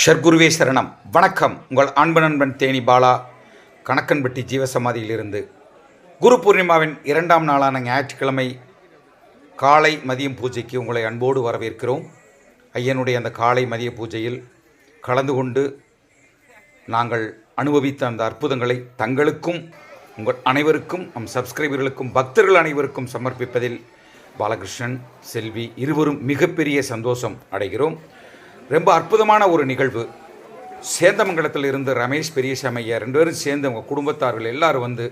ஷர்குருவே சரணம். வணக்கம். உங்கள் அன்பு நண்பன் தேனி பாலா, கணக்கன்பட்டி ஜீவசமாதியிலிருந்து. குரு பூர்ணிமாவின் 2ஆம் நாளான ஞாயிற்றுக்கிழமை காலை மதியம் பூஜைக்கு உங்களை அன்போடு வரவேற்கிறோம். ஐயனுடைய அந்த காலை மதிய பூஜையில் கலந்து கொண்டு நாங்கள் அனுபவித்த அந்த அற்புதங்களை தங்களுக்கும் உங்கள் அனைவருக்கும், நம் சப்ஸ்கிரைபர்களுக்கும், பக்தர்கள் அனைவருக்கும் சமர்ப்பிப்பதில் பாலகிருஷ்ணன், செல்வி இருவரும் மிகப்பெரிய சந்தோஷம் அடைகிறோம். ரொம்ப அற்புதமான ஒரு நிகழ்வு. சேந்தமங்கலத்தில் இருந்து ரமேஷ் பெரியசாமி ஐயா 2 பேரும் சேர்ந்து அவங்க குடும்பத்தார்கள் எல்லாரும் வந்து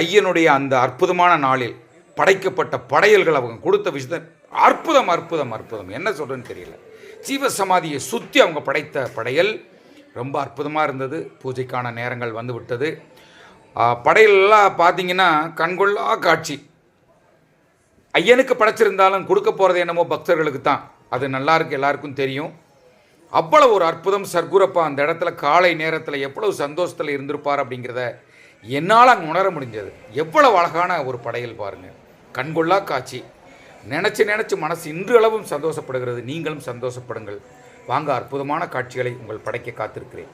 ஐயனுடைய அந்த அற்புதமான நாளில் படைக்கப்பட்ட படையல்கள் அவங்க கொடுத்த விஷயத்தை அற்புதம் அற்புதம் அற்புதம் என்ன சொல்கிறேன்னு தெரியல. ஜீவசமாதியை சுற்றி அவங்க படைத்த படையல் ரொம்ப அற்புதமாக இருந்தது. பூஜைக்கான நேரங்கள் வந்து விட்டது. படையலெல்லாம் பார்த்தீங்கன்னா கண்கொள்ளா காட்சி. ஐயனுக்கு படைச்சிருந்தாலும் கொடுக்க போகிறது என்னமோ பக்தர்களுக்கு தான். அது நல்லா இருக்கு, எல்லாருக்கும் தெரியும். அவ்வளவு ஒரு அற்புதம். சர்க்குரப்பா அந்த இடத்துல காலை நேரத்தில் எவ்வளவு சந்தோஷத்தில் இருந்திருப்பார் அப்படிங்கிறத என்னால் அங்கே உணர முடிஞ்சது. எவ்வளவு அழகான ஒரு படையல் பாருங்கள், கண்கொள்ளா காட்சி. நினச்சி மனசு இன்று அளவும் சந்தோஷப்படுகிறது. நீங்களும் சந்தோஷப்படுங்கள். வாங்க, அற்புதமான காட்சிகளை உங்கள் படைக்க காத்திருக்கிறேன்.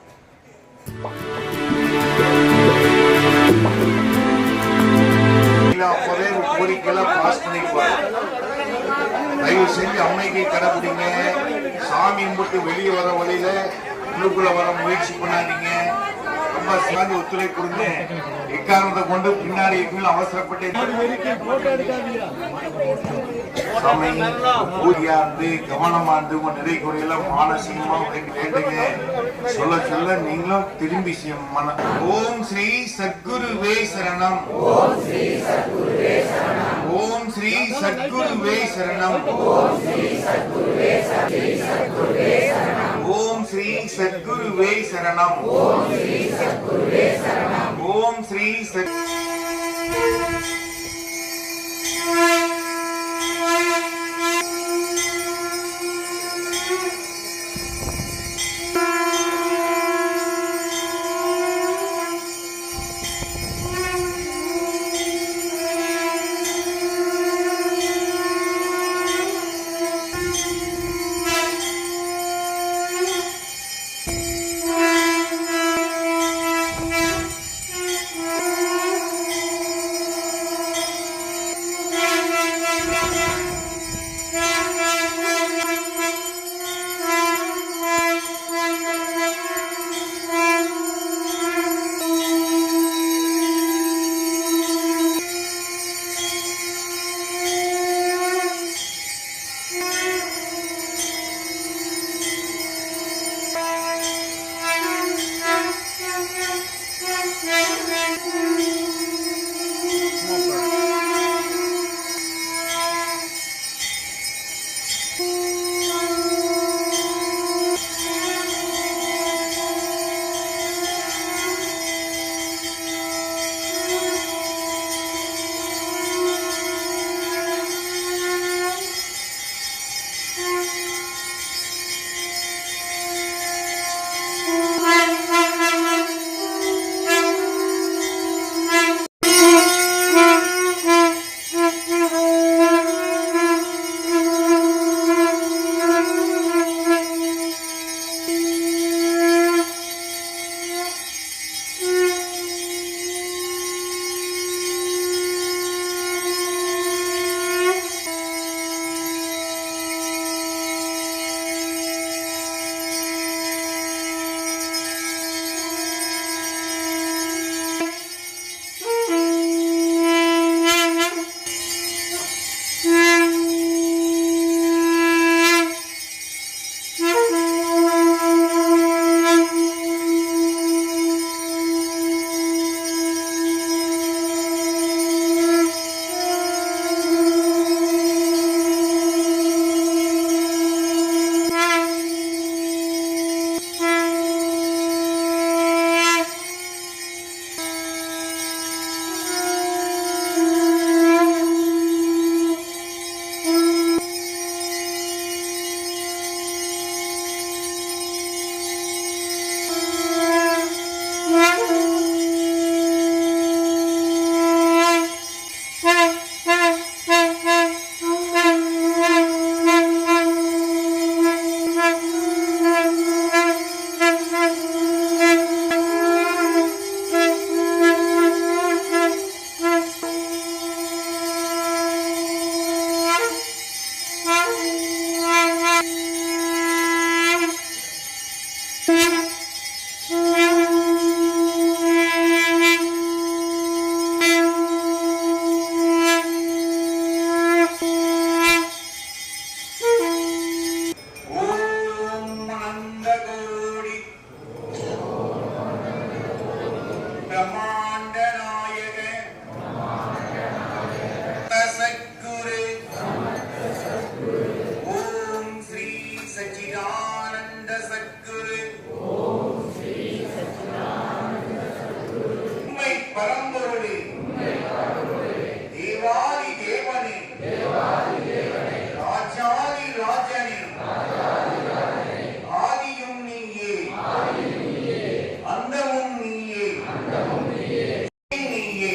தயவு செஞ்சு அமைதியை கடைபிடிங்க. சாமி கும்பிட்டு வெளியே வர வழியில உள்ளுக்குள்ள வர முயற்சி பண்ணாதீங்க. ரொம்ப சிறந்த ஒத்துழைப்பு கொடுங்க. எக்காரணத்தை கொண்டு பின்னாடி அவசரப்பட்டு பூஜையா இருந்து கவனமா இருந்து உங்க நிறை குறையில மானசீகமா வேண்டுங்க. சொல்ல நீங்களும் திரும்பி ஓம் ஸ்ரீ சத்குருவே சரணம். ஓம் ஸ்ரீ சத்குருவே சரணம். ஓம் ஸ்ரீ சத்குருவே சரணம். ஓம் ஸ்ரீ சத்குருவே சரணம். ஓம் ஸ்ரீ சத்குருவே சரணம். ஓம் ஸ்ரீ சச்சிதானந்த சத்குரு உண்மை பரம்பொருளே தேவாதி தேவனே ராஜாதி ராஜனே ஆதியும் நீயே அந்தமும் நீயே நீயே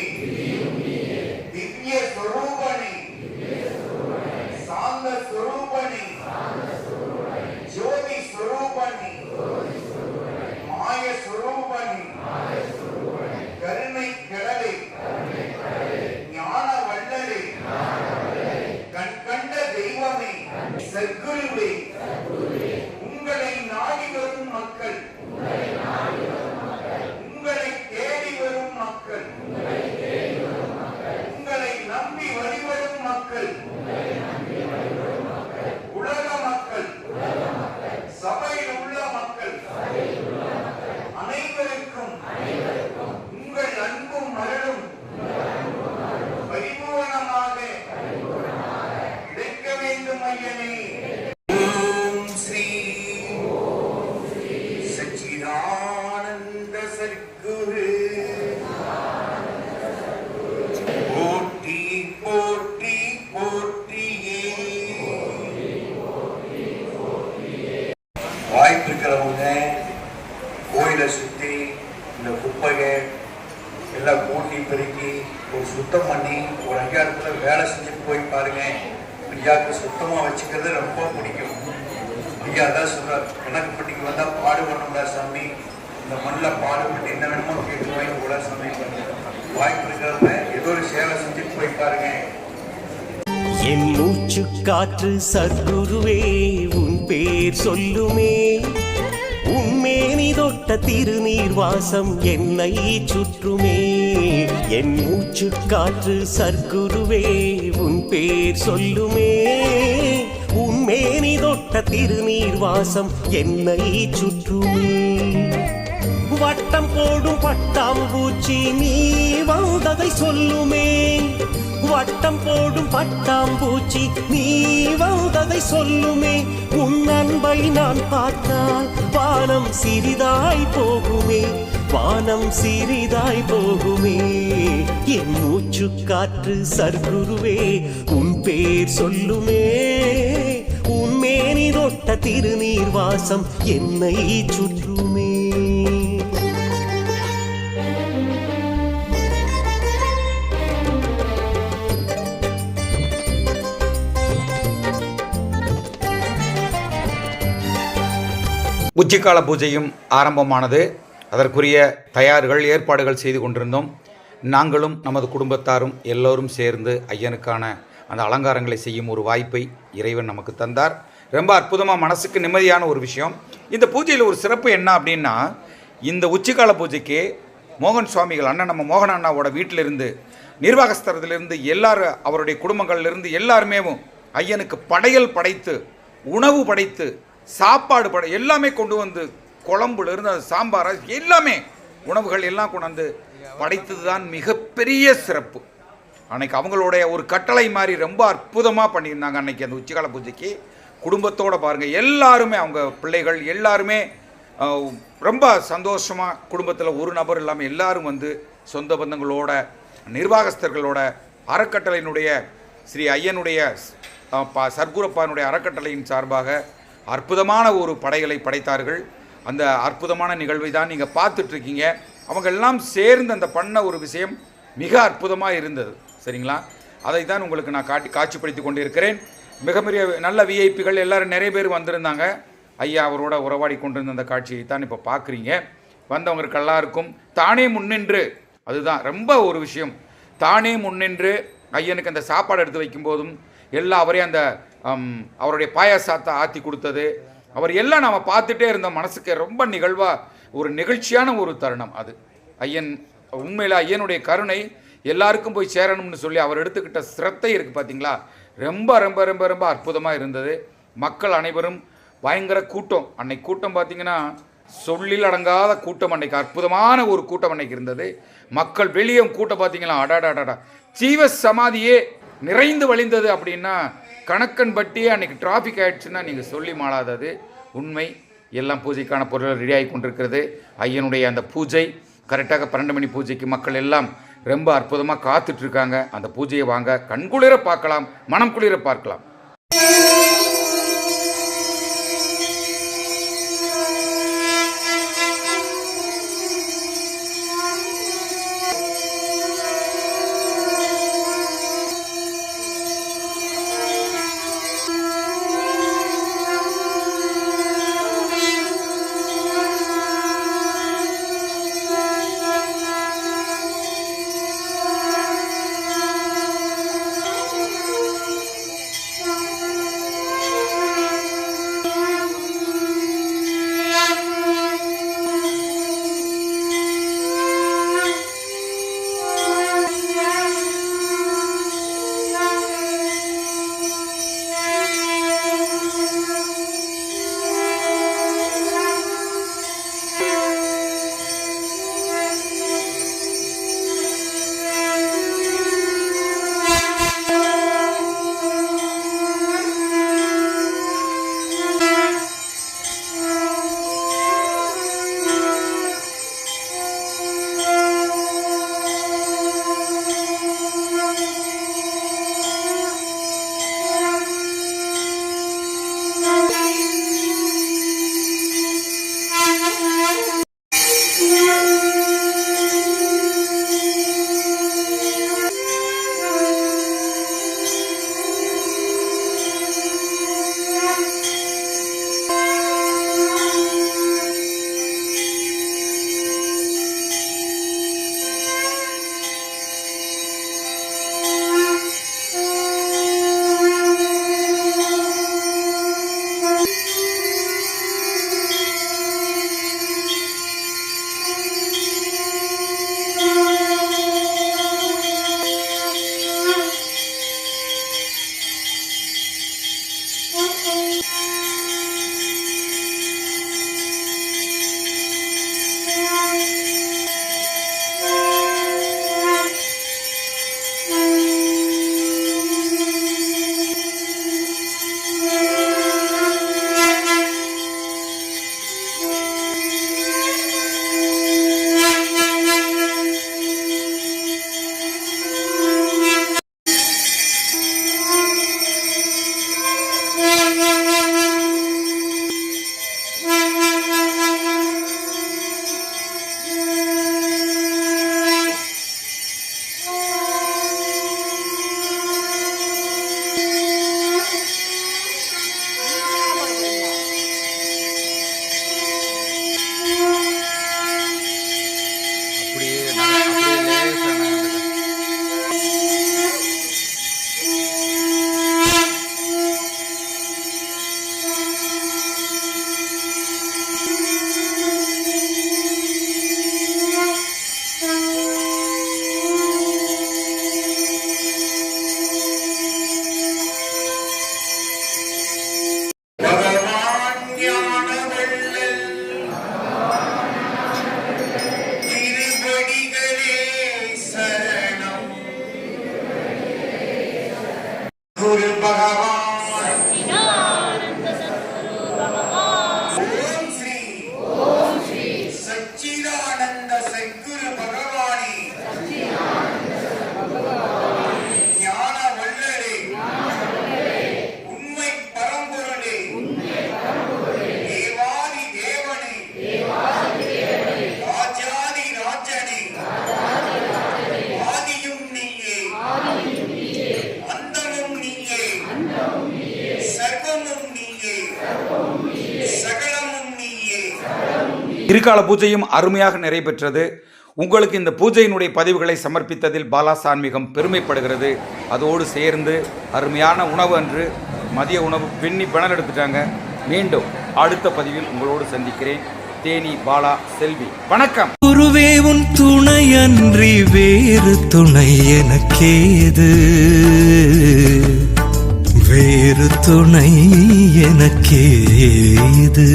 திவ்ய ஸ்வரூபனே சாந்த ஸ்வரூபனே ஜோதி ஸ்வரூபனே மாய ஸ்வரூபனே கருணை கடலே ஞான வள்ளலே கண் கண்ட தெய்வமே சத்குருவே உங்களை நாடி வரும் மக்கள் உங்களை தேடி வரும் மக்கள் உங்களை நம்பி வழிபடும் மக்கள் உலக மக்கள் சபையில் உள்ள மக்கள் அனைவருக்கும் உங்கள் அன்பும் அருளும் பரிபூரணமாக கிடைக்க வேண்டும் ஐயனே. ஓம் ஸ்ரீ சச்சிதானந்த சத்குரு போற்றி போற்றி போற்றியே. வாய்ப்பு இருக்கிறவங்க கோயிலை சுற்றி இந்த குப்பையை எல்லாம் கூட்டி பெருக்கி ஒரு சுத்தம் பண்ணி ஒரு ஐயாயிரத்துல வேலை செஞ்சுட்டு போய் பாருங்க. ஐயாவுக்கு சுத்தமா வச்சுக்கிறது ரொம்ப பிடிக்கும். ஐயா தான் சொல்றார், கணக்குப்பட்டிக்கு வந்தா பாடுபடணும்டா சாமி, இந்த மண்ணில் பாடுபட்டு என்ன வேணுமோ கேட்டு வாங்கி கூட சாமி பண்ணி வாய்ப்பு இருக்கிறவங்க ஏதோ ஒரு சேவை செஞ்சுட்டு போய் பாருங்க. என் மூச்சு காற்று சத்குருவே உன் பேர் சொல்லுமே, உன்மேனி தொட்ட திருநீர் வாசம் என்னை சுற்றுமே. என் மூச்சு காற்று சத்குருவே உன் பேர் சொல்லுமே, உன்மேனி தொட்ட திருநீர் வாசம் என்னை சுற்றுமே. வட்டம் போடும் பட்டாம்பூச்சி நீ வந்ததை சொல்லுமே, வட்டம் போடும் பட்டாம்பூச்சி நீ வந்ததை சொல்லுமே. உன் அன்பை நான் பார்த்தால் வானம் சிறிதாய் போகுமே, வானம் சிறிதாய் போகுமே. என் மூச்சு காற்று சத்குருவே உன் பேர் சொல்லுமே, உன் மேனி தொட்ட திருநீர் வாசம் என்னை சுற்றுமே. உச்சிக்கால பூஜையும் ஆரம்பமானது. அதற்குரிய தயார்கள் ஏற்பாடுகள் செய்து கொண்டிருந்தோம். நாங்களும் நமது குடும்பத்தாரும் எல்லோரும் சேர்ந்து ஐயனுக்கான அந்த அலங்காரங்களை செய்யும் ஒரு வாய்ப்பை இறைவன் நமக்கு தந்தார். ரொம்ப அற்புதமாக மனசுக்கு நிம்மதியான ஒரு விஷயம். இந்த பூஜையில் ஒரு சிறப்பு என்ன அப்படின்னா, இந்த உச்சிக்கால பூஜைக்கு மோகன் சுவாமிகள் அண்ணன் நம்ம மோகன் அண்ணாவோட வீட்டிலிருந்து நிர்வாகஸ்தரத்திலிருந்து எல்லாரும் அவருடைய குடும்பங்கள்லேருந்து எல்லாருமே ஐயனுக்கு படையல் படைத்து உணவு படைத்து சாப்பாடு எல்லாமே கொண்டு வந்து குழம்புலேருந்து அது சாம்பார் எல்லாமே உணவுகள் எல்லாம் கொண்டாந்து படைத்தது தான் மிகப்பெரிய சிறப்பு. அன்னைக்கு அவங்களுடைய ஒரு கட்டளை மாதிரி ரொம்ப அற்புதமாக பண்ணியிருந்தாங்க. அன்னைக்கு அந்த உச்சிக்கால பூஜைக்கு குடும்பத்தோடு பாருங்கள், எல்லாருமே அவங்க பிள்ளைகள் எல்லாருமே ரொம்ப சந்தோஷமாக குடும்பத்தில் ஒரு நபர் இல்லாமல் எல்லாரும் வந்து சொந்த பந்தங்களோட நிர்வாகஸ்தர்களோட அறக்கட்டளையினுடைய ஸ்ரீ ஐயனுடைய சர்க்குரப்பானுடைய அறக்கட்டளையின் சார்பாக அற்புதமான ஒரு படைகளை படைத்தார்கள். அந்த அற்புதமான நிகழ்வை தான் நீங்கள் பார்த்துட்ருக்கீங்க. அவங்க எல்லாம் சேர்ந்து அந்த பண்ண ஒரு விஷயம் மிக அற்புதமாக இருந்தது. சரிங்களா? அதை தான் உங்களுக்கு நான் காட்சிப்படுத்தி கொண்டு இருக்கிறேன். மிக பெரிய நல்ல விஐபிகள் எல்லோரும் நிறைய பேர் வந்திருந்தாங்க. ஐயா அவரோட உறவாடி கொண்டிருந்த அந்த காட்சியை தான் இப்போ பார்க்குறீங்க. வந்தவங்களுக்கு எல்லாருக்கும் தானே முன்னின்று, அதுதான் ரொம்ப ஒரு விஷயம், தானே முன்னின்று ஐயனுக்கு அந்த சாப்பாடு எடுத்து வைக்கும்போதும் எல்லாம் அவரே அந்த அவருடைய பாயாசத்தை ஆற்றி கொடுத்தது அவர் எல்லாம் நம்ம பார்த்துட்டே இருந்தோம். மனசுக்கு ரொம்ப ஒரு நிகழ்ச்சியான ஒரு தருணம் அது. ஐயன் உண்மையில் ஐயனுடைய கருணை எல்லாருக்கும் போய் சேரணும்னு சொல்லி அவர் எடுத்துக்கிட்ட சிரத்தை இருக்குது பார்த்தீங்களா, ரொம்ப ரொம்ப ரொம்ப ரொம்ப அற்புதமாக இருந்தது. மக்கள் அனைவரும் பயங்கர கூட்டம். அன்னைக்கு கூட்டம் பார்த்திங்கன்னா சொல்லில் அடங்காத கூட்டம். அன்னைக்கு அற்புதமான ஒரு கூட்டம் அன்னைக்கு இருந்தது. மக்கள் வெளியே கூட்டம் பார்த்தீங்களா, அடாடாடாடா ஜீவ சமாதியே நிறைந்து வழிந்தது அப்படின்னா கணக்கன் பட்டியே அன்றைக்கி டிராஃபிக் ஆகிடுச்சுன்னா நீங்கள் சொல்லி மாளாதது. உண்மை. எல்லாம் பூஜைக்கான பொருள் ரெடியாகி கொண்டிருக்கிறது. ஐயனுடைய அந்த பூஜை கரெக்டாக 12 மணி பூஜைக்கு மக்கள் எல்லாம் ரொம்ப அற்புதமாக காத்துட்ருக்காங்க. அந்த பூஜையை வாங்க, கண்குளிர பார்க்கலாம், மனம் குளிர பார்க்கலாம். இருகால பூஜையும் அருமையாக நிறைவேற்றது. உங்களுக்கு இந்த பூஜையினுடைய பதிவுகளை சமர்ப்பித்ததில் பாலாஸ் ஆன்மீகம் பெருமைப்படுகிறது. அதோடு சேர்ந்து அருமையான உணவு அன்று மதிய உணவு பின்னி பணம் எடுத்துட்டாங்க. மீண்டும் அடுத்த பதிவில் உங்களோடு சந்திக்கிறேன். தேனி பாலா செல்வி. வணக்கம். குருவே உன் துணையன்றி வேறு துணை எனக்கேது, வேறு துணை எனக்கேது.